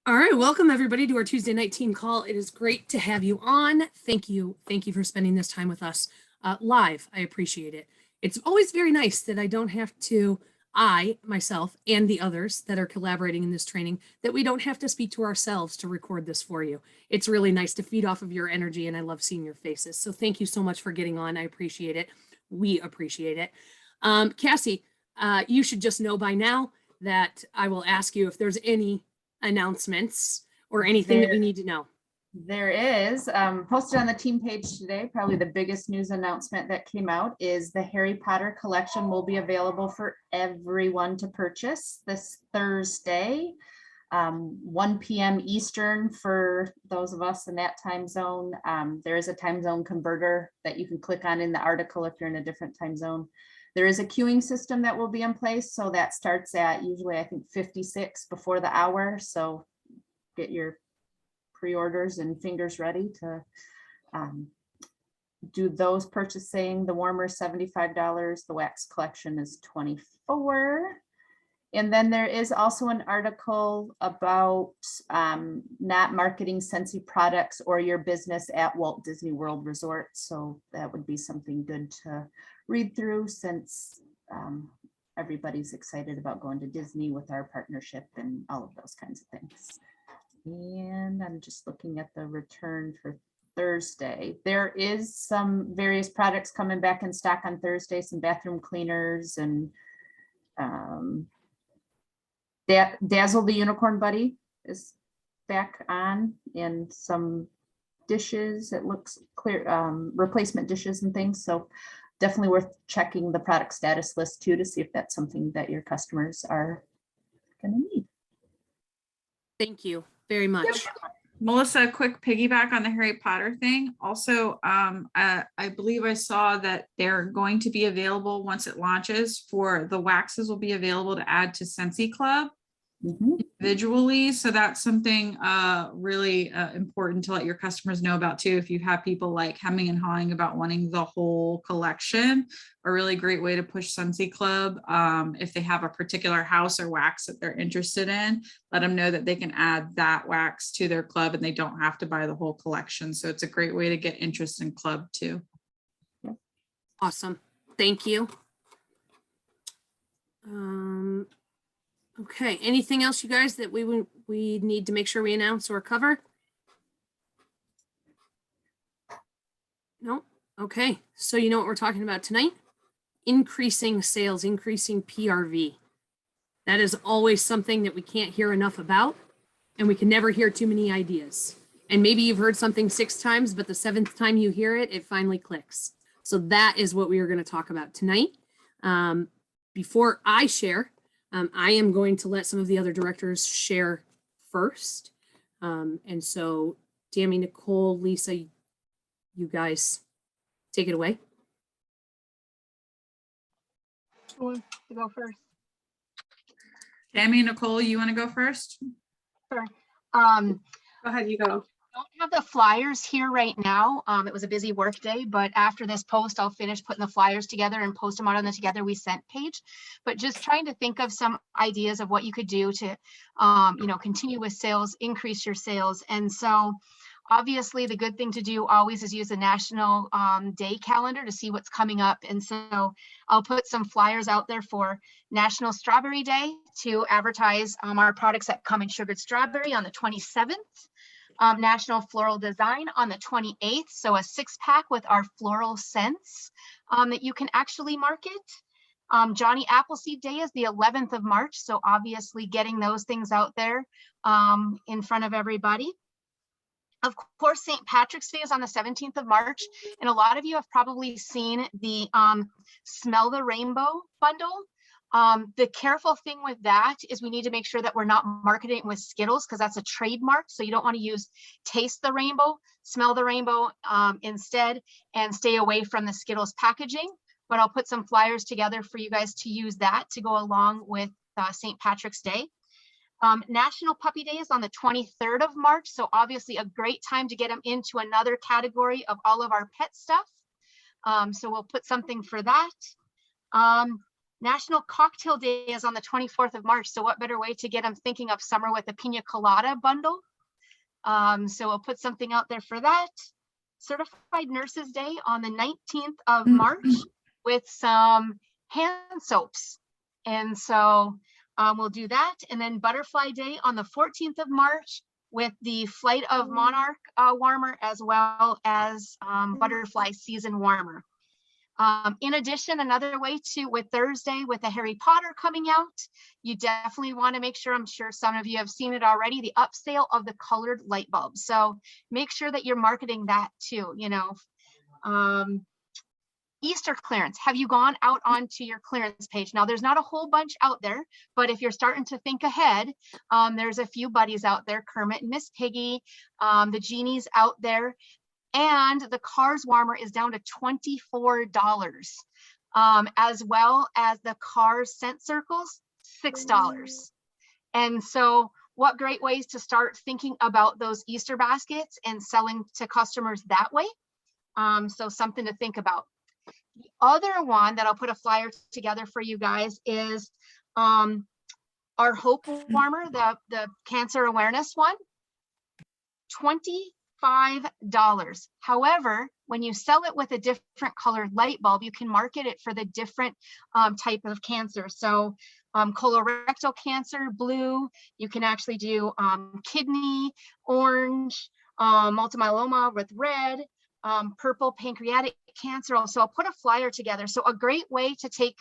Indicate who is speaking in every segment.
Speaker 1: All right, welcome everybody to our Tuesday night team call. It is great to have you on. Thank you for spending this time with us live. I appreciate it. It's always very nice that I don't have to, myself, and the others that are collaborating in this training, that we don't have to speak to ourselves to record this for you. It's really nice to feed off of your energy, and I love seeing your faces. So thank you so much for getting on. I appreciate it. We appreciate it. Cassie, you should just know by now that I will ask you if there's any announcements or anything that we need to know.
Speaker 2: There is posted on the team page today. Probably the biggest news announcement that came out is the Harry Potter collection will be available for everyone to purchase this Thursday, 1 p.m. Eastern for those of us in that time zone. There is a time zone converter that you can click on in the article if you're in a different time zone. There is a queuing system that will be in place, so that starts at usually I think 56 before the hour. So get your pre-orders and fingers ready to do those purchasing. The warmer $75, the wax collection is $24. And then there is also an article about not marketing Scentsy products or your business at Walt Disney World Resort. So that would be something good to read through since everybody's excited about going to Disney with our partnership and all of those kinds of things. And I'm just looking at the return for Thursday. There is some various products coming back in stock on Thursday, some bathroom cleaners and Dazzle the Unicorn Buddy is back on, and some dishes. It looks clear, replacement dishes and things. So definitely worth checking the product status list too to see if that's something that your customers are going to need.
Speaker 1: Thank you very much.
Speaker 3: Yep. Melissa, a quick piggyback on the Harry Potter thing. Also, I believe I saw that they're going to be available once it launches for the waxes will be available to add to Scentsy Club individually. So that's something really important to let your customers know about too. If you have people like hemming and hawing about wanting the whole collection, a really great way to push Scentsy Club. If they have a particular house or wax that they're interested in, let them know that they can add that wax to their club and they don't have to buy the whole collection. So it's a great way to get interest in club too.
Speaker 1: Awesome. Thank you. Okay, anything else you guys that we need to make sure we announce or cover? No? Okay, so you know what we're talking about tonight? Increasing sales, increasing PRV. That is always something that we can't hear enough about, and we can never hear too many ideas. And maybe you've heard something 6 times, but the 7th time you hear it, it finally clicks. So that is what we are going to talk about tonight. Before I share, I am going to let some of the other directors share first. And so, Tammy, Nicole, Lisa, you guys take it away.
Speaker 4: Who wants to go first?
Speaker 3: Tammy, Nicole, you want to go first?
Speaker 4: Sure.
Speaker 3: Go ahead, you go.
Speaker 4: I don't have the flyers here right now. It was a busy work day, but after this post, I'll finish putting the flyers together and post them out on the Together We Sent page. But just trying to think of some ideas of what you could do to, continue with sales, increase your sales. And so obviously the good thing to do always is use a national day calendar to see what's coming up. And so I'll put some flyers out there for National Strawberry Day to advertise our products that come in sugared strawberry on the 27th. National Floral Design on the 28th. So a 6-pack with our floral scents that you can actually market. Johnny Appleseed Day is the 11th of March. So obviously getting those things out there in front of everybody. Of course, St. Patrick's Day is on the 17th of March. And a lot of you have probably seen the Smell the Rainbow bundle. The careful thing with that is we need to make sure that we're not marketing with Skittles because that's a trademark. So you don't want to use Taste the Rainbow, Smell the Rainbow instead, and stay away from the Skittles packaging. But I'll put some flyers together for you guys to use that to go along with St. Patrick's Day. National Puppy Day is on the 23rd of March. So obviously a great time to get them into another category of all of our pet stuff. So we'll put something for that. National Cocktail Day is on the 24th of March. So what better way to get them thinking of summer with a pina colada bundle? So we'll put something out there for that. Certified Nurses Day on the 19th of March with some hand soaps. And so we'll do that. And then Butterfly Day on the 14th of March with the Flight of Monarch warmer, as well as Butterfly Season warmer. In addition, another way to, with Thursday, with the Harry Potter coming out, you definitely want to make sure, I'm sure some of you have seen it already, the upsale of the colored light bulbs. So make sure that you're marketing that too, you know. Easter clearance. Have you gone out onto your clearance page? Now, there's not a whole bunch out there, but if you're starting to think ahead, there's a few buddies out there, Kermit and Miss Piggy, the Genie's out there. And the Cars warmer is down to $24, as well as the Cars scent circles, $6. And so what great ways to start thinking about those Easter baskets and selling to customers that way. So something to think about. The other one that I'll put a flyer together for you guys is our Hope warmer, the cancer awareness one, $25. However, when you sell it with a different colored light bulb, you can market it for the different type of cancer. So colorectal cancer, blue, you can actually do kidney, orange, multiple myeloma with red, purple pancreatic cancer. So I'll put a flyer together. So a great way to take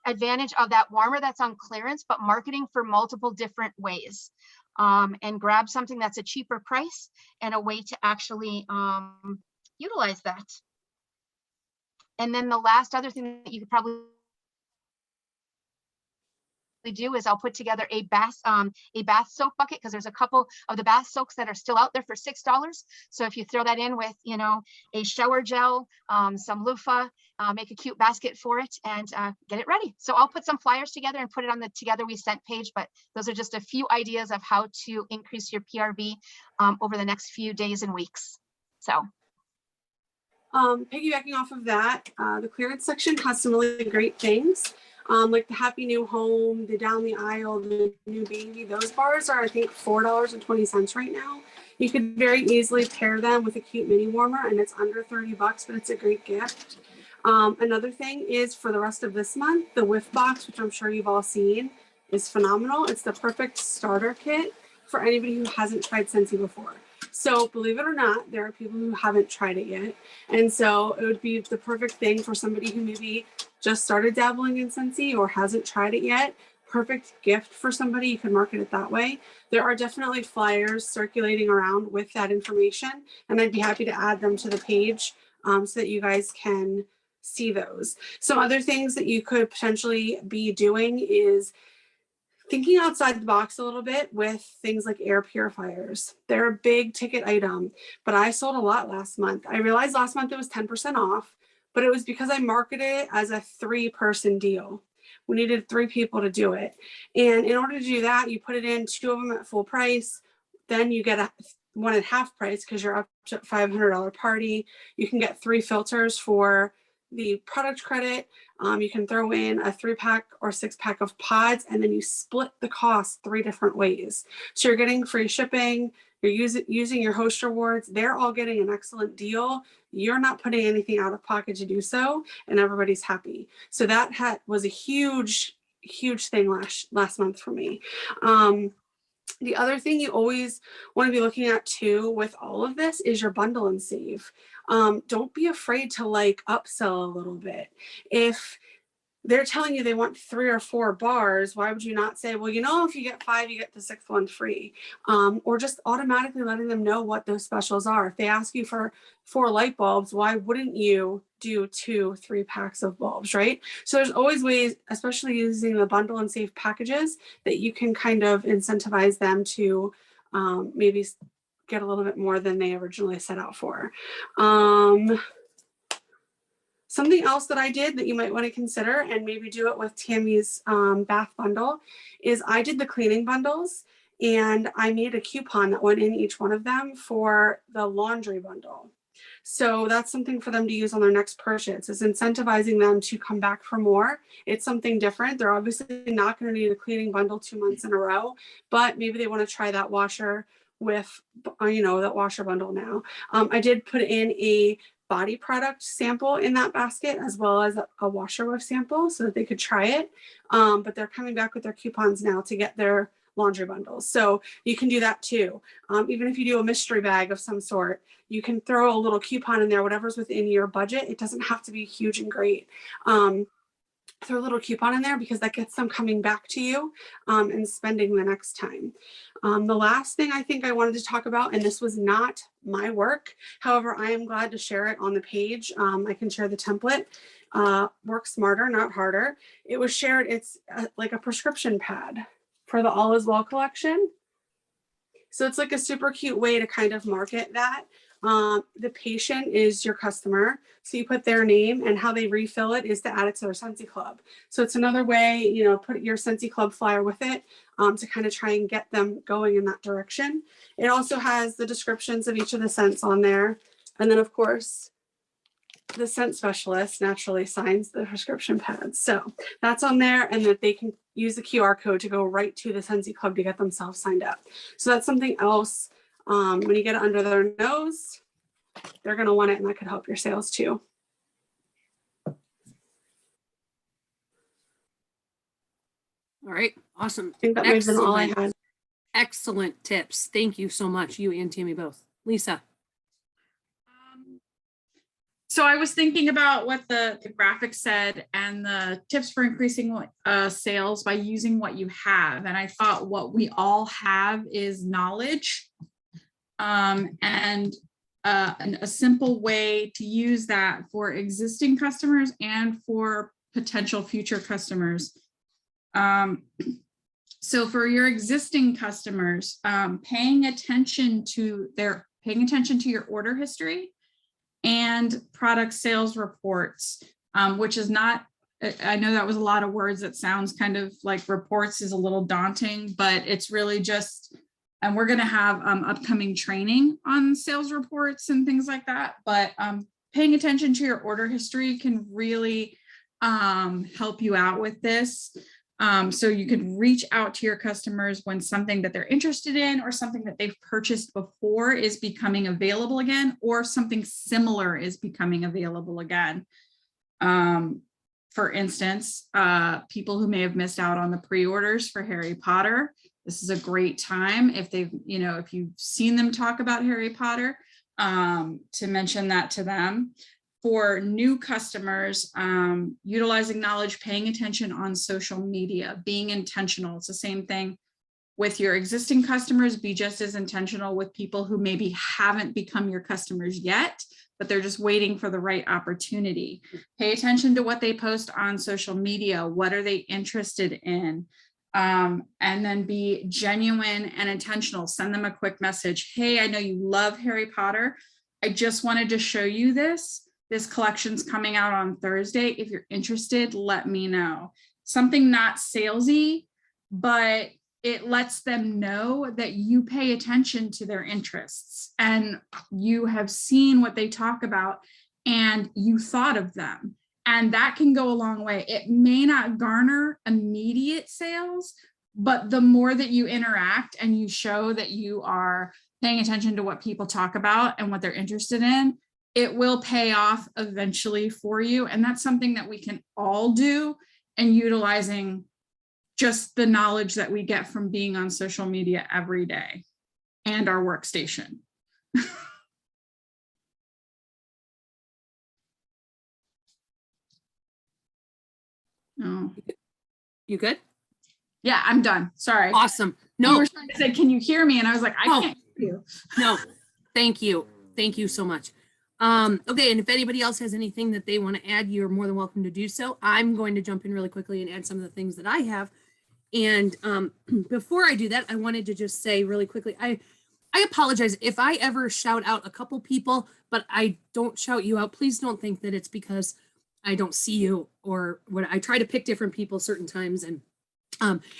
Speaker 4: advantage of that warmer that's on clearance, but marketing for multiple different ways. And grab something that's a cheaper price and a way to actually utilize that. And then the last other thing that you could probably do is I'll put together a bath soak bucket, because there's a couple of the bath soaks that are still out there for $6. So if you throw that in with, you know, a shower gel, some loofah, make a cute basket for it and get it ready. So I'll put some flyers together and put it on the Together We Scent page, but those are just a few ideas of how to increase your PRV over the next few days and weeks. So.
Speaker 5: Piggybacking off of that, the clearance section has some really great things. Like the Happy New Home, the Down the Aisle, the New Baby, those bars are, I think, $4.20 right now. You could very easily pair them with a cute mini warmer, and it's under $30, but it's a great gift. Another thing is, for the rest of this month, the Whiff Box, which I'm sure you've all seen, is phenomenal. It's the perfect starter kit for anybody who hasn't tried Scentsy before. So believe it or not, there are people who haven't tried it yet. And so it would be the perfect thing for somebody who maybe just started dabbling in Scentsy or hasn't tried it yet. Perfect gift for somebody. You can market it that way. There are definitely flyers circulating around with that information, and I'd be happy to add them to the page so that you guys can see those. Some other things that you could potentially be doing is thinking outside the box a little bit with things like air purifiers. They're a big ticket item, but I sold a lot last month. I realized last month it was 10% off, but it was because I marketed it as a 3-person deal. We needed 3 people to do it. And in order to do that, you put it in 2 of them at full price. Then you get one at half price because you're up to $500 party. You can get 3 filters for the product credit. You can throw in a 3-pack or 6-pack of pods, and then you split the cost 3 different ways. So you're getting free shipping, you're using your host rewards. They're all getting an excellent deal. You're not putting anything out of pocket to do so, and everybody's happy. So that was a huge thing last month for me. The other thing you always want to be looking at too with all of this is your bundle and save. Don't be afraid to like upsell a little bit. If they're telling you they want 3 or 4 bars, why would you not say, well, you know, if you get 5, you get the 6th one free? Or just automatically letting them know what those specials are. If they ask you for 4 light bulbs, why wouldn't you do 2, 3 packs of bulbs, right? So there's always ways, especially using the bundle and save packages, that you can kind of incentivize them to maybe get a little bit more than they originally set out for. Something else that I did that you might want to consider, and maybe do it with Tammy's bath bundle, is I did the cleaning bundles, and I made a coupon that went in each one of them for the laundry bundle. So that's something for them to use on their next purchase, is incentivizing them to come back for more. It's something different. They're obviously not going to need a cleaning bundle 2 months in a row, but maybe they want to try that washer with, that washer bundle now. I did put in a body product sample in that basket, as well as a washer with sample, so that they could try it. But they're coming back with their coupons now to get their laundry bundles. So you can do that too. Even if you do a mystery bag of some sort, you can throw a little coupon in there, whatever's within your budget. It doesn't have to be huge and great. Throw a little coupon in there, because that gets them coming back to you and spending the next time. The last thing I think I wanted to talk about, and this was not my work, however, I am glad to share it on the page. I can share the template. Work smarter, not harder. It was shared. It's like a prescription pad for the All Is Well collection. So it's like a super cute way to kind of market that. The patient is your customer. So you put their name, and how they refill it is to add it to their Scentsy Club. So it's another way, put your Scentsy Club flyer with it to kind of try and get them going in that direction. It also has the descriptions of each of the scents on there. And then of course, the scent specialist naturally signs the prescription pads. So that's on there, and that they can use the QR code to go right to the Scentsy Club to get themselves signed up. So that's something else. When you get it under their nose, they're going to want it, and that could help your sales too.
Speaker 1: All right, awesome.
Speaker 5: I think that might have been all I had.
Speaker 1: Excellent tips. Thank you so much, you and Tammy both. Lisa.
Speaker 3: So I was thinking about what the graphic said and the tips for increasing sales by using what you have. And I thought what we all have is knowledge. And a simple way to use that for existing customers and for potential future customers. So for your existing customers, paying attention to your order history and product sales reports, which is not, I know that was a lot of words. That sounds kind of like reports is a little daunting, but it's really just, and we're going to have upcoming training on sales reports and things like that. But paying attention to your order history can really help you out with this. So you could reach out to your customers when something that they're interested in or something that they've purchased before is becoming available again, or something similar is becoming available again. For instance, people who may have missed out on the pre-orders for Harry Potter. This is a great time if they've, if you've seen them talk about Harry Potter, to mention that to them. For new customers, utilizing knowledge, paying attention on social media, being intentional. It's the same thing with your existing customers. Be just as intentional with people who maybe haven't become your customers yet, but they're just waiting for the right opportunity. Pay attention to what they post on social media. What are they interested in? And then be genuine and intentional. Send them a quick message. Hey, I know you love Harry Potter. I just wanted to show you this. This collection's coming out on Thursday. If you're interested, let me know. Something not salesy, but it lets them know that you pay attention to their interests and you have seen what they talk about and you thought of them. And that can go a long way. It may not garner immediate sales, but the more that you interact and you show that you are paying attention to what people talk about and what they're interested in, it will pay off eventually for you. And that's something that we can all do, and utilizing just the knowledge that we get from being on social media every day and our workstation. No.
Speaker 1: You good?
Speaker 3: Yeah, I'm done. Sorry.
Speaker 1: Awesome.
Speaker 3: You
Speaker 1: No,
Speaker 3: were trying to say, can you hear me? And I was like, I can't hear you.
Speaker 1: no, thank you. Thank you so much. Okay, and if anybody else has anything that they want to add, you're more than welcome to do so. I'm going to jump in really quickly and add some of the things that I have. And before I do that, I wanted to just say really quickly, I apologize if I ever shout out a couple people, but I don't shout you out. Please don't think that it's because I don't see you or what. I try to pick different people certain times. And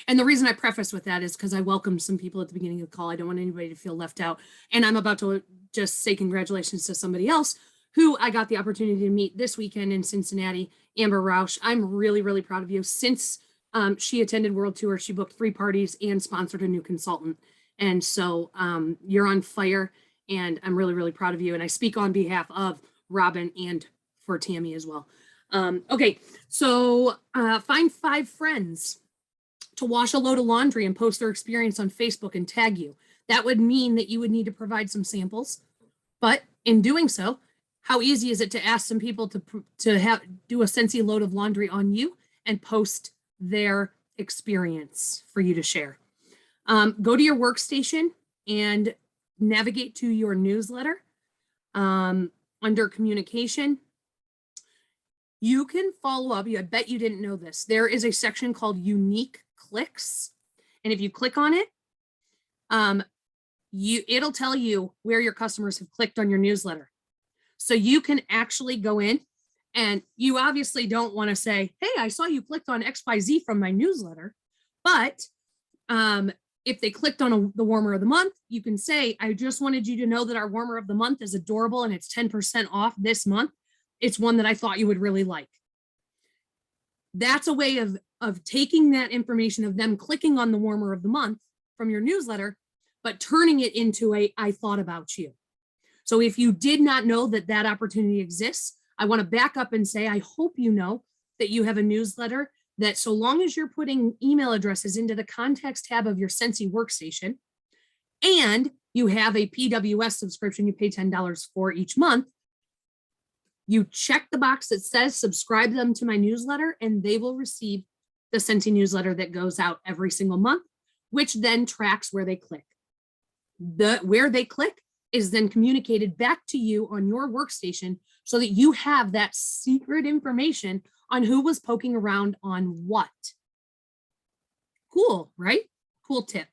Speaker 1: the reason I preface with that is because I welcomed some people at the beginning of the call. I don't want anybody to feel left out. And I'm about to just say congratulations to somebody else who I got the opportunity to meet this weekend in Cincinnati, Amber Rausch. I'm really, really proud of you. Since she attended World Tour, she booked 3 parties and sponsored a new consultant. And so you're on fire, and I'm really, really proud of you. And I speak on behalf of Robin and for Tammy as well. Okay, so find 5 friends to wash a load of laundry and post their experience on Facebook and tag you. That would mean that you would need to provide some samples, but in doing so, how easy is it to ask some people to do a Scentsy load of laundry on you and post their experience for you to share? Go to your workstation and navigate to your newsletter. Under communication, you can follow up. I bet you didn't know this. There is a section called unique clicks. And if you click on it, it'll tell you where your customers have clicked on your newsletter. So you can actually go in, and you obviously don't want to say, hey, I saw you clicked on XYZ from my newsletter. But if they clicked on the warmer of the month, you can say, I just wanted you to know that our warmer of the month is adorable and it's 10% off this month. It's one that I thought you would really like. That's a way of taking that information of them clicking on the warmer of the month from your newsletter, but turning it into I thought about you. So if you did not know that that opportunity exists, I want to back up and say, I hope you know that you have a newsletter that, so long as you're putting email addresses into the contacts tab of your Scentsy workstation, and you have a PWS subscription you pay $10 for each month, you check the box that says subscribe them to my newsletter, and they will receive the Scentsy newsletter that goes out every single month, which then tracks where they click. Where they click is then communicated back to you on your workstation so that you have that secret information on who was poking around on what. Cool, right? Cool tip.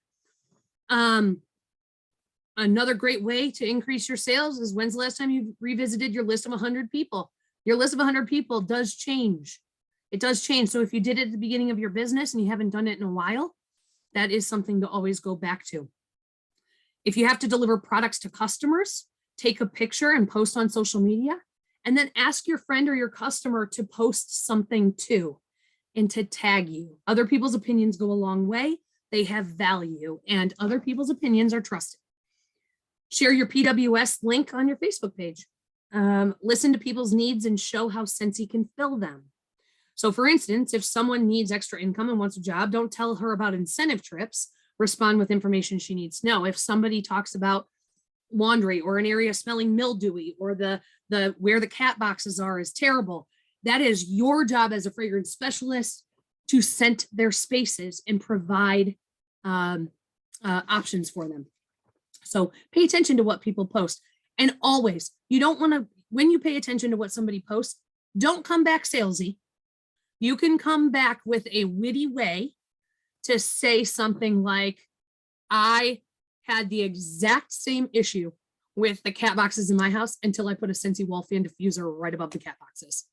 Speaker 1: Another great way to increase your sales is, when's the last time you revisited your list of 100 people? Your list of 100 people does change. It does change. So if you did it at the beginning of your business and you haven't done it in a while, that is something to always go back to. If you have to deliver products to customers, take a picture and post on social media, and then ask your friend or your customer to post something too, and to tag you. Other people's opinions go a long way. They have value, and other people's opinions are trusted. Share your PWS link on your Facebook page. Listen to people's needs and show how Scentsy can fill them. So for instance, if someone needs extra income and wants a job, don't tell her about incentive trips. Respond with information she needs to know. If somebody talks about laundry or an area smelling mildewy, or the where the cat boxes are is terrible, that is your job as a fragrance specialist to scent their spaces and provide options for them. So pay attention to what people post. And always, you don't want to, when you pay attention to what somebody posts, don't come back salesy. You can come back with a witty way to say something like, I had the exact same issue with the cat boxes in my house until I put a Scentsy wall fan diffuser right above the cat boxes.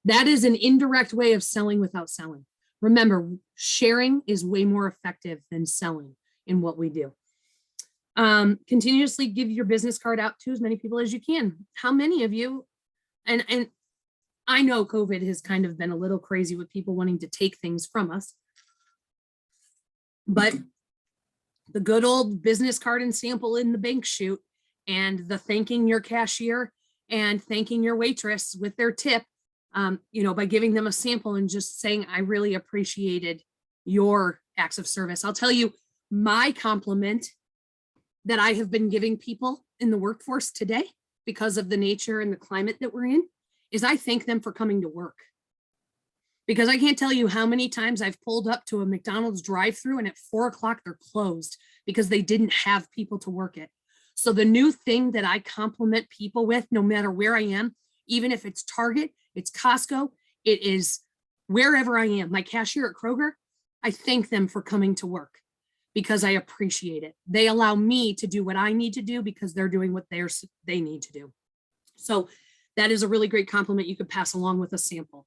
Speaker 1: That is an indirect way of selling without selling. Remember, sharing is way more effective than selling in what we do. Continuously give your business card out to as many people as you can. How many of you, and I know COVID has kind of been a little crazy with people wanting to take things from us, but the good old business card and sample in the bank chute, and the thanking your cashier and thanking your waitress with their tip, by giving them a sample and just saying, I really appreciated your acts of service. I'll tell you, my compliment that I have been giving people in the workforce today, because of the nature and the climate that we're in, is I thank them for coming to work. Because I can't tell you how many times I've pulled up to a McDonald's drive-through and at 4 o'clock they're closed because they didn't have people to work it. So the new thing that I compliment people with, no matter where I am, even if it's Target, it's Costco, it is wherever I am, my cashier at Kroger, I thank them for coming to work because I appreciate it. They allow me to do what I need to do because they're doing what they need to do. So that is a really great compliment you could pass along with a sample.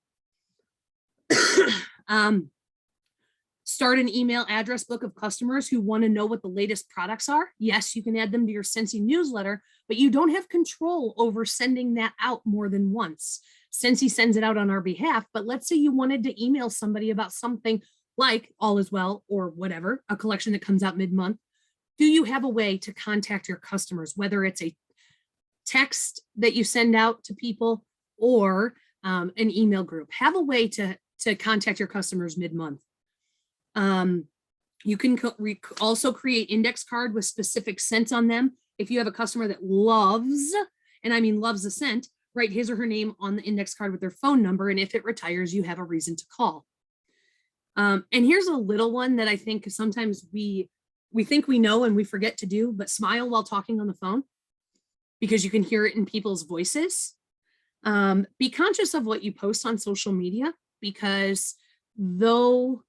Speaker 1: Start an email address book of customers who want to know what the latest products are. Yes, you can add them to your Scentsy newsletter, but you don't have control over sending that out more than once. Scentsy sends it out on our behalf, but let's say you wanted to email somebody about something like All Is Well or whatever, a collection that comes out mid-month. Do you have a way to contact your customers, whether it's a text that you send out to people or an email group? Have a way to contact your customers mid-month. You can also create index card with specific scents on them. If you have a customer that loves, and I mean loves a scent, write his or her name on the index card with their phone number. And if it retires, you have a reason to call. And here's a little one that I think sometimes we think we know and we forget to do, but smile while talking on the phone because you can hear it in people's voices. Be conscious of what you post on social media because though,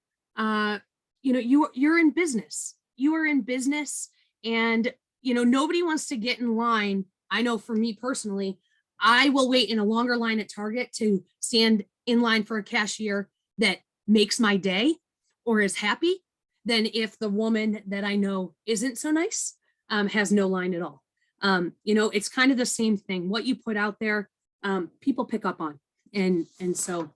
Speaker 1: you're in business, you are in business and, nobody wants to get in line. I know for me personally, I will wait in a longer line at Target to stand in line for a cashier that makes my day or is happy than if the woman that I know isn't so nice, has no line at all. It's kind of the same thing. What you put out there, people pick up on. And so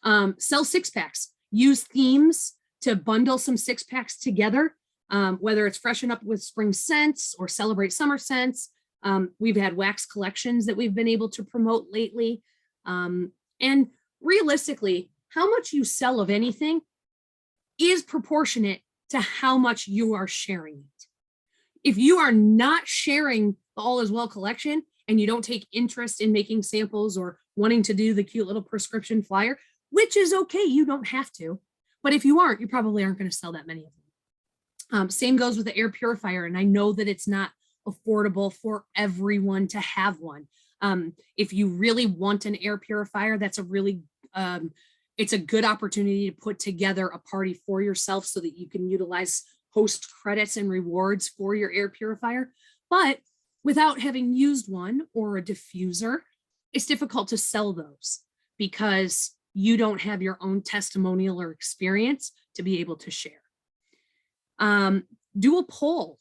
Speaker 1: sell 6-packs, use themes to bundle some 6-packs together, whether it's freshen up with spring scents or celebrate summer scents. We've had wax collections that we've been able to promote lately. And realistically, how much you sell of anything is proportionate to how much you are sharing it. If you are not sharing the All Is Well collection and you don't take interest in making samples or wanting to do the cute little prescription flyer, which is okay, you don't have to. But if you aren't, you probably aren't going to sell that many of them. Same goes with the air purifier. And I know that it's not affordable for everyone to have one. If you really want an air purifier, that's a really, it's a good opportunity to put together a party for yourself so that you can utilize host credits and rewards for your air purifier. But without having used one or a diffuser, it's difficult to sell those because you don't have your own testimonial or experience to be able to share. Do a poll.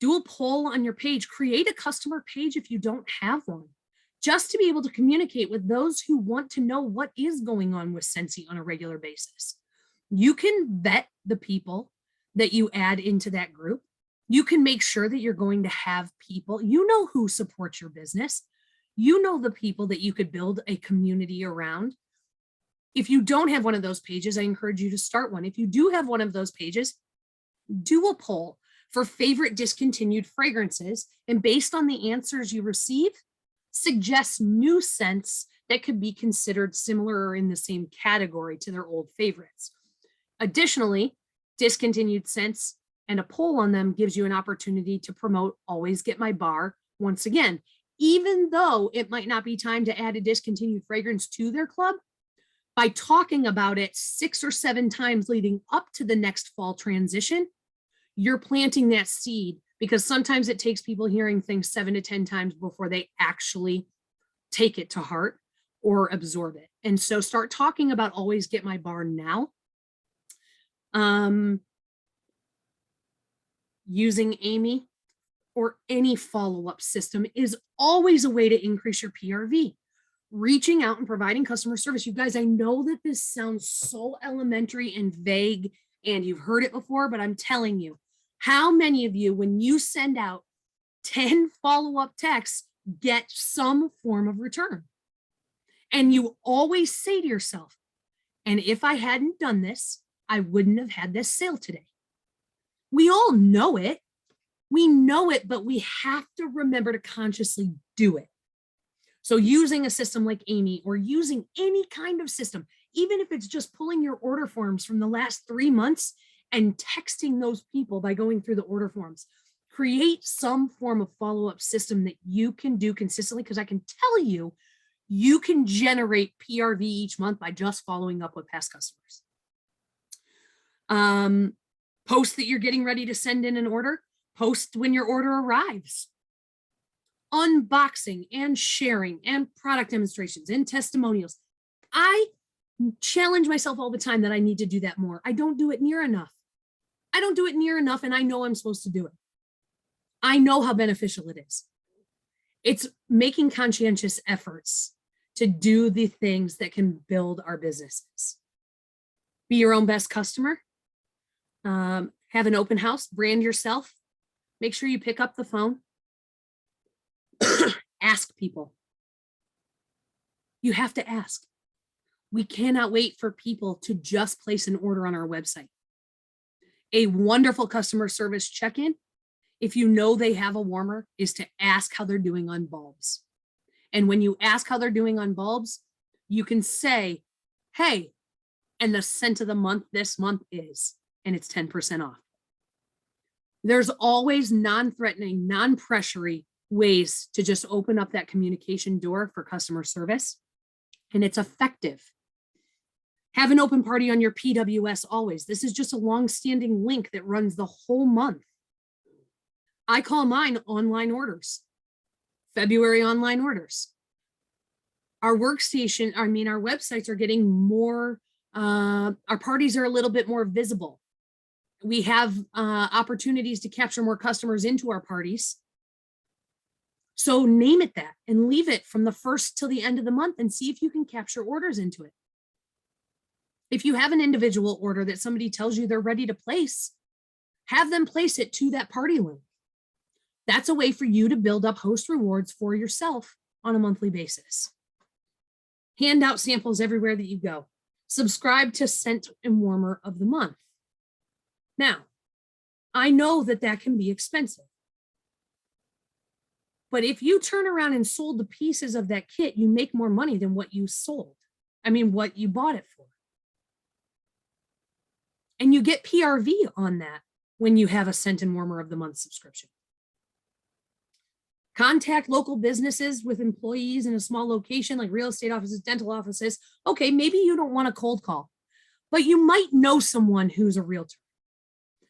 Speaker 1: Do a poll on your page. Create a customer page if you don't have one, just to be able to communicate with those who want to know what is going on with Scentsy on a regular basis. You can vet the people that you add into that group. You can make sure that you're going to have people, who support your business. The people that you could build a community around. If you don't have one of those pages, I encourage you to start one. If you do have one of those pages, do a poll for favorite discontinued fragrances. And based on the answers you receive, suggest new scents that could be considered similar or in the same category to their old favorites. Additionally, discontinued scents and a poll on them gives you an opportunity to promote Always Get My Bar once again. Even though it might not be time to add a discontinued fragrance to their club, by talking about it 6 or 7 times leading up to the next fall transition, you're planting that seed because sometimes it takes people hearing things 7 to 10 times before they actually take it to heart or absorb it. And so start talking about Always Get My Bar now. Using Amy or any follow-up system is always a way to increase your PRV. Reaching out and providing customer service. You guys, I know that this sounds so elementary and vague and you've heard it before, but I'm telling you, how many of you, when you send out 10 follow-up texts, get some form of return? And you always say to yourself, and if I hadn't done this, I wouldn't have had this sale today. We all know it. We know it, but we have to remember to consciously do it. So using a system like Amy or using any kind of system, even if it's just pulling your order forms from the last 3 months and texting those people by going through the order forms, create some form of follow-up system that you can do consistently, because I can tell you, you can generate PRV each month by just following up with past customers. Post that you're getting ready to send in an order, post when your order arrives. Unboxing and sharing and product demonstrations and testimonials. I challenge myself all the time that I need to do that more. I don't do it near enough. I don't do it near enough, and I know I'm supposed to do it. I know how beneficial it is. It's making conscientious efforts to do the things that can build our businesses. Be your own best customer. Have an open house, brand yourself. Make sure you pick up the phone. Ask people. You have to ask. We cannot wait for people to just place an order on our website. A wonderful customer service check-in, if you know they have a warmer, is to ask how they're doing on bulbs. And when you ask how they're doing on bulbs, you can say, hey, and the scent of the month this month is, and it's 10% off. There's always non-threatening, non-pressury ways to just open up that communication door for customer service, and it's effective. Have an open party on your PWS always. This is just a long-standing link that runs the whole month. I call mine online orders, February online orders. Our workstation, our websites are getting more, our parties are a little bit more visible. We have opportunities to capture more customers into our parties. So name it that and leave it from the first till the end of the month and see if you can capture orders into it. If you have an individual order that somebody tells you they're ready to place, have them place it to that party link. That's a way for you to build up host rewards for yourself on a monthly basis. Hand out samples everywhere that you go. Subscribe to Scent and Warmer of the Month. Now, I know that that can be expensive. But if you turn around and sold the pieces of that kit, you make more money than what you what you bought it for. And you get PRV on that when you have a Scent and Warmer of the Month subscription. Contact local businesses with employees in a small location like real estate offices, dental offices. Okay, maybe you don't want a cold call, but you might know someone who's a realtor.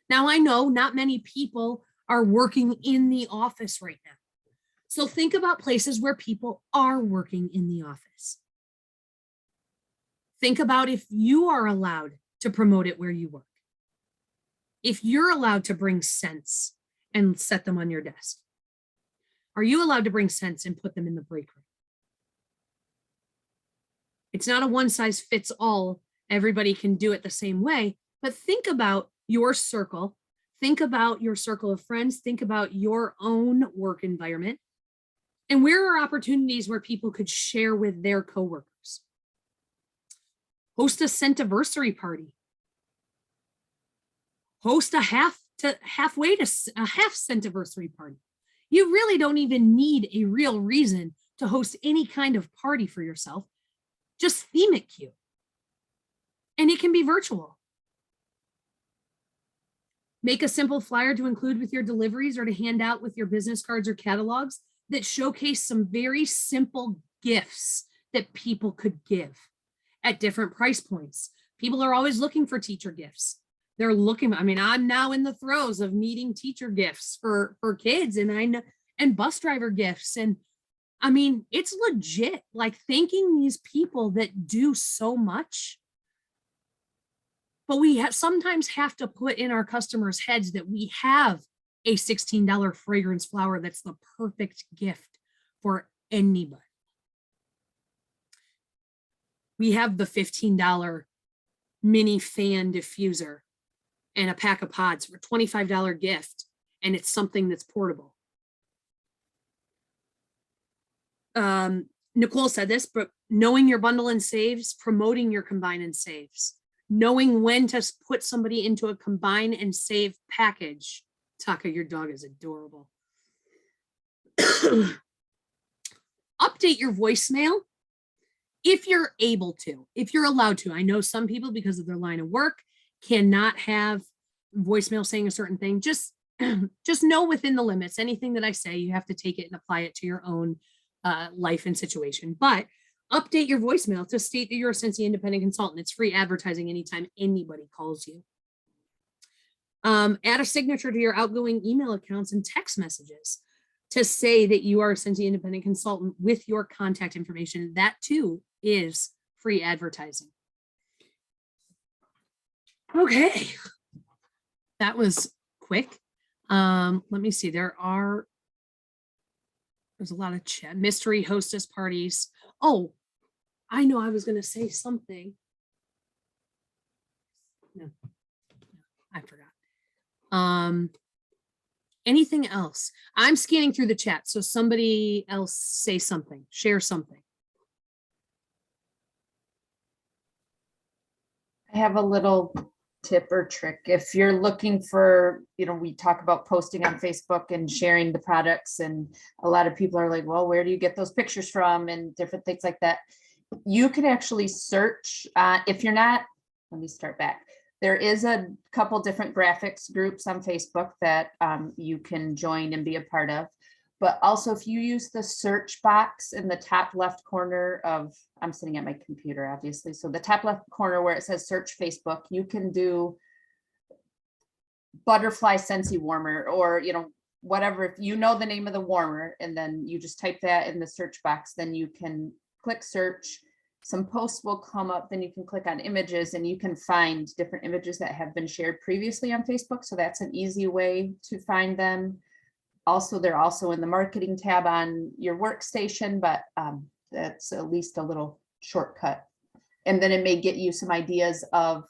Speaker 1: Now, I know not many people are working in the office right now. So think about places where people are working in the office. Think about if you are allowed to promote it where you work. If you're allowed to bring scents and set them on your desk. Are you allowed to bring scents and put them in the break room? It's not a one size fits all. Everybody can do it the same way, but think about your circle. Think about your circle of friends. Think about your own work environment. And where are opportunities where people could share with their coworkers? Host a Scentiversary party. Host a half Scentiversary party. You really don't even need a real reason to host any kind of party for yourself. Just theme it cute. And it can be virtual. Make a simple flyer to include with your deliveries or to hand out with your business cards or catalogs that showcase some very simple gifts that people could give at different price points. People are always looking for teacher gifts. They're looking, I'm now in the throes of needing teacher gifts for kids and bus driver gifts. And it's legit, like thanking these people that do so much. But we sometimes have to put in our customers' heads that we have a $16 fragrance flower that's the perfect gift for anybody. We have the $15 mini fan diffuser and a pack of pods for a $25 gift, and it's something that's portable. Nicole said this, but knowing your bundle and saves, promoting your combine and saves, knowing when to put somebody into a combine and save package. Taka, your dog is adorable. Update your voicemail if you're able to, if you're allowed to. I know some people, because of their line of work, cannot have voicemail saying a certain thing. Just know within the limits. Anything that I say, you have to take it and apply it to your own life and situation. But update your voicemail to state that you're a Scentsy independent consultant. It's free advertising anytime anybody calls you. Add a signature to your outgoing email accounts and text messages to say that you are a Scentsy independent consultant with your contact information. That too is free advertising. Okay. That was quick. Let me see. There's a lot of chat. Mystery hostess parties. Oh, I know I was going to say something. No, I forgot. Anything else? I'm scanning through the chat. So somebody else say something, share something.
Speaker 2: I have a little tip or trick. If you're looking for, we talk about posting on Facebook and sharing the products, and a lot of people are like, well, where do you get those pictures from and different things like that. You can actually search, if you're not, let me start back. There is a couple different graphics groups on Facebook that you can join and be a part of. But also if you use the search box in the top left corner of, I'm sitting at my computer, obviously. So the top left corner where it says search Facebook, you can do butterfly Scentsy warmer, or, whatever, if you know the name of the warmer, and then you just type that in the search box, then you can click search. Some posts will come up, then you can click on images and you can find different images that have been shared previously on Facebook. So that's an easy way to find them. Also, they're also in the marketing tab on your workstation, but that's at least a little shortcut. And then it may get you some ideas of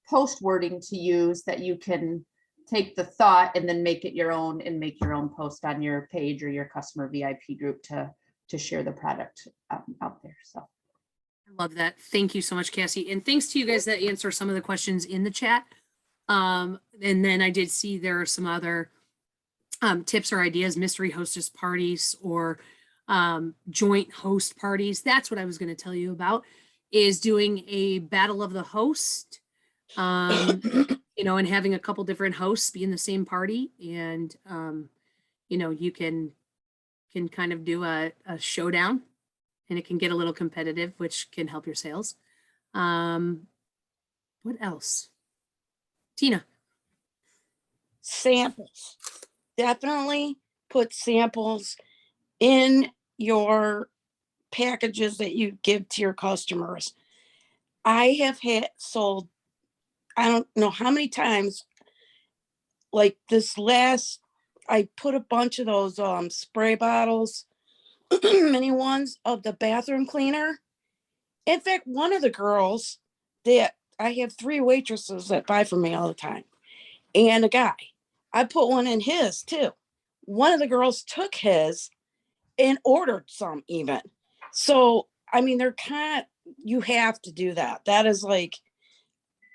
Speaker 2: post wording to use that you can take the thought and then make it your own, and make your own post on your page or your customer VIP group to share the product out there. So
Speaker 1: I love that. Thank you so much, Cassie. And thanks to you guys that answer some of the questions in the chat. And then I did see there are some other tips or ideas, mystery hostess parties or joint host parties. That's what I was going to tell you about, is doing a battle of the host, and having a couple different hosts be in the same party. And, you can kind of do a showdown, and it can get a little competitive, which can help your sales. What else? Tina.
Speaker 6: Samples. Definitely put samples in your packages that you give to your customers. I have sold, I don't know how many times, like this last, I put a bunch of those spray bottles, mini ones of the bathroom cleaner. In fact, one of the girls that I have 3 waitresses that buy from me all the time, and a guy, I put one in his too. One of the girls took his and ordered some even. So, I mean, you have to do that. That is like,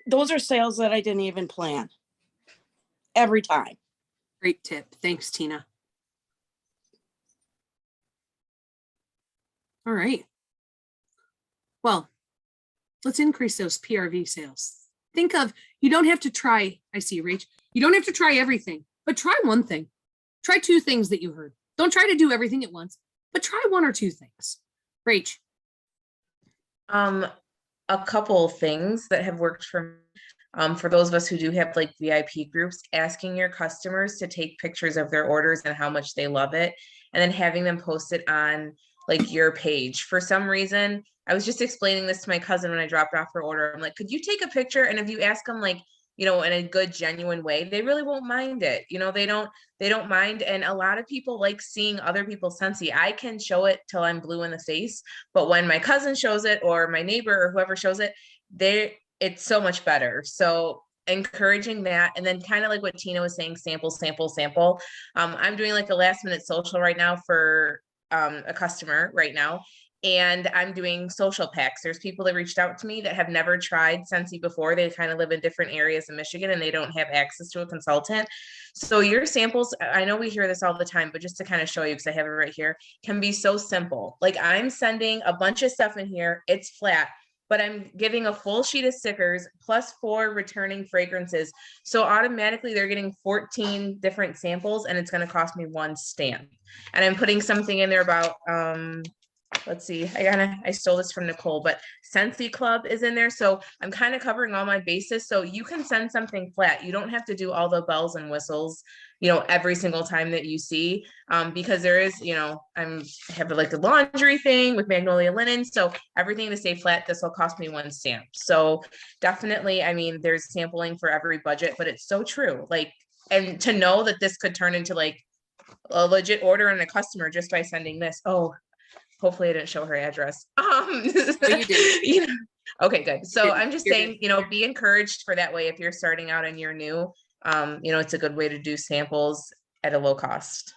Speaker 6: those are sales that I didn't even plan every time.
Speaker 1: Great tip. Thanks, Tina. All right. Well, let's increase those PRV sales. Think of, you don't have to try, I see, Rach, you don't have to try everything, but try one thing. Try 2 things that you heard. Don't try to do everything at once, but try 1 or 2 things. Rach.
Speaker 7: A couple of things that have worked for me. For those of us who do have like VIP groups, asking your customers to take pictures of their orders and how much they love it, and then having them post it on like your page. For some reason, I was just explaining this to my cousin when I dropped off her order. I'm like, could you take a picture? And if you ask them like, in a good, genuine way, they really won't mind it. They don't mind. And a lot of people like seeing other people's Scentsy. I can show it till I'm blue in the face, but when my cousin shows it or my neighbor or whoever shows it, it's so much better. So encouraging that. And then kind of like what Tina was saying, sample. I'm doing like a last minute social right now for a customer right now. And I'm doing social packs. There's people that reached out to me that have never tried Scentsy before. They kind of live in different areas in Michigan and they don't have access to a consultant. So your samples, I know we hear this all the time, but just to kind of show you, because I have it right here, can be so simple. Like I'm sending a bunch of stuff in here. It's flat, but I'm giving a full sheet of stickers plus 4 returning fragrances. So automatically they're getting 14 different samples and it's going to cost me 1 stamp. And I'm putting something in there about, let's see, I stole this from Nicole, but Scentsy Club is in there. So I'm kind of covering all my bases. So you can send something flat. You don't have to do all the bells and whistles, every single time that you see, because there is, I have like a laundry thing with Magnolia linen. So everything to stay flat, this will cost me 1 stamp. So definitely, I mean, there's sampling for every budget, but it's so true. Like, and to know that this could turn into like a legit order and a customer just by sending this. Oh, hopefully I didn't show her address.
Speaker 1: you did.
Speaker 7: Okay, good. So I'm just
Speaker 1: You're
Speaker 7: saying, be encouraged for that way. If you're starting out and you're new, it's a good way to do samples at a low cost.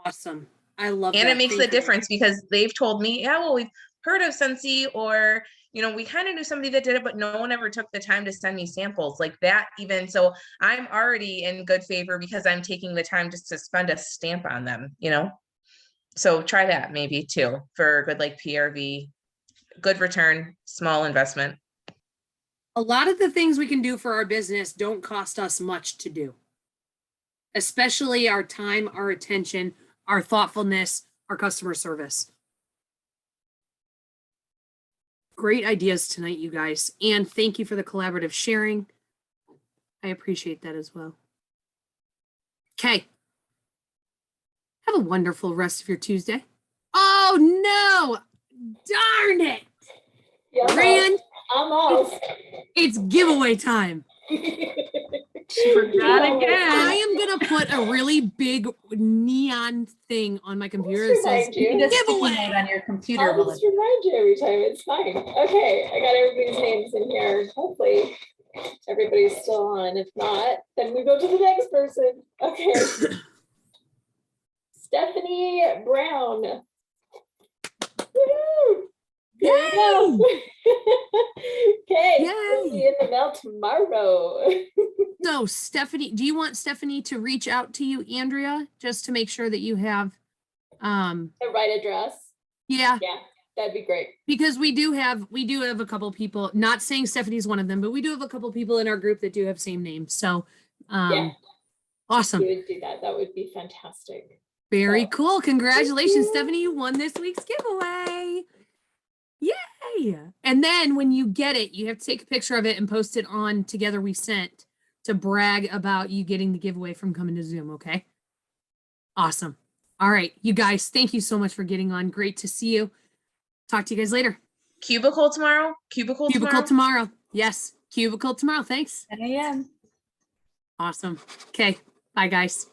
Speaker 1: Awesome. I love
Speaker 7: And
Speaker 1: that.
Speaker 7: it makes
Speaker 1: Thank
Speaker 7: the
Speaker 1: you.
Speaker 7: difference because they've told me, yeah, well, we've heard of Scentsy, or, we kind of knew somebody that did it, but no one ever took the time to send me samples like that even. So I'm already in good favor because I'm taking the time just to spend a stamp on them, So try that maybe too for good, like PRV, good return, small investment.
Speaker 1: A lot of the things we can do for our business don't cost us much to do, especially our time, our attention, our thoughtfulness, our customer service. Great ideas tonight, you guys. And thank you for the collaborative sharing. I appreciate that as well. Okay. Have a wonderful rest of your Tuesday. Oh no! Darn it!
Speaker 8: Yeah,
Speaker 1: Rand,
Speaker 8: almost.
Speaker 1: it's giveaway time.
Speaker 3: She forgot
Speaker 8: Yeah.
Speaker 3: again.
Speaker 1: I am gonna put a really big neon thing on my computer that
Speaker 8: Just
Speaker 1: says
Speaker 8: remind you.
Speaker 2: You need a sticky
Speaker 1: giveaway.
Speaker 2: note on your computer.
Speaker 8: I'll just remind you every time. It's fine. Okay, I got everybody's names in here. Hopefully everybody's still on. If not, then we go to the next person. Okay. Stephanie Brown. Woo! There you go. Okay, we'll see you in the mail tomorrow.
Speaker 1: So Stephanie, do you want Stephanie to reach out to you, Andrea, just to make sure that you have
Speaker 8: The right address.
Speaker 1: yeah,
Speaker 8: That'd be great.
Speaker 1: because we do have a couple people, not saying Stephanie's one of them, but we do have a couple people in our group that do have same names. So
Speaker 8: Yeah.
Speaker 1: awesome.
Speaker 8: You would do that. That would be fantastic.
Speaker 1: Very
Speaker 8: So,
Speaker 1: cool. Congratulations,
Speaker 8: you.
Speaker 1: Stephanie. You won this week's giveaway. Yay. And then when you get it, you have to take a picture of it and post it on Together We Sent to brag about you getting the giveaway from coming to Zoom. Okay. Awesome. All right. You guys, thank you so much for getting on. Great to see you. Talk to you guys later.
Speaker 7: Cubicle tomorrow? Cubicle
Speaker 1: tomorrow. Yes. Cubicle tomorrow. Thanks.
Speaker 2: 10 a.m.
Speaker 1: Awesome. Okay. Bye, guys.